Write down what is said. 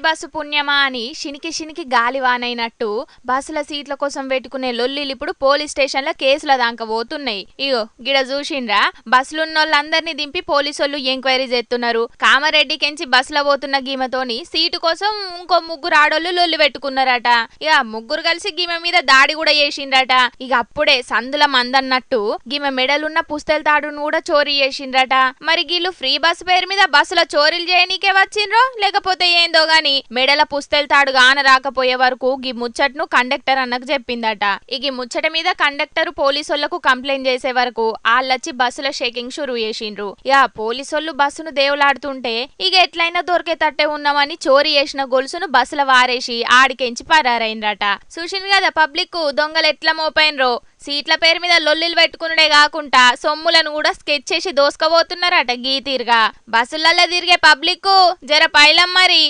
Bus పుణ్యమా అని శినికి గాలివానైనట్టు బస్సుల సీట్ల కోసం పెట్టుకునే లొల్లిలు ఇప్పుడు పోలీస్ స్టేషన్ల కేసుల దాకా పోతున్నాయి. ఇగో గిడ చూసిండ్రా, బస్సులున్నోళ్ళందరినీ దింపి పోలీసోళ్ళు ఎంక్వైరీ చేస్తున్నారు. కామారెడ్డికెంచి బస్సులో పోతున్న గీమతోని సీటు కోసం ఇంకో ముగ్గురు ఆడోళ్ళు లొల్లి పెట్టుకున్నారట. ఇక ముగ్గురు కలిసి గీమె మీద దాడి కూడా చేసిండ్రట. ఇక అప్పుడే సందుల మందన్నట్టు గీమె మెడలున్న పుస్తెల తాడును కూడా చోరీ చేసిండ్రట. మరి గీళ్ళు ఫ్రీ బస్సు పేరు మీద బస్సులో చోరీలు చేయనీకే వచ్చిండ్రో లేకపోతే ఏందో గాని మెడల పుస్తెల తాడు గాన రాకపోయే వరకు గీ ముచ్చట్ను కండక్టర్ అన్నకు చెప్పిందట. ఈ ముచ్చట మీద కండక్టర్ పోలీసోళ్లకు కంప్లైంట్ చేసే వరకు ఆళ్ళొచ్చి బస్సుల షేకింగ్ షురూ చేసిండ్రు. పోలీసోళ్ళు బస్సును దేవులాడుతుంటే ఇక ఎట్లయినా దొరికే తట్టే ఉన్నామని చోరీ చేసిన గొలుసును బస్సుల వారేసి ఆడికెంచి పరారైండ్రట. చూసింది కదా పబ్లిక్ దొంగలు ఎట్లా మోపైనరో. సీట్ల పేరు మీద లొల్లిలు పెట్టుకునే కాకుండా సొమ్ములను కూడా స్కెచ్ చేసి దోసుకపోతున్నారట. గీ తీరుగా బస్సులలో తిరిగే పబ్లిక్ జర పైలం మరి.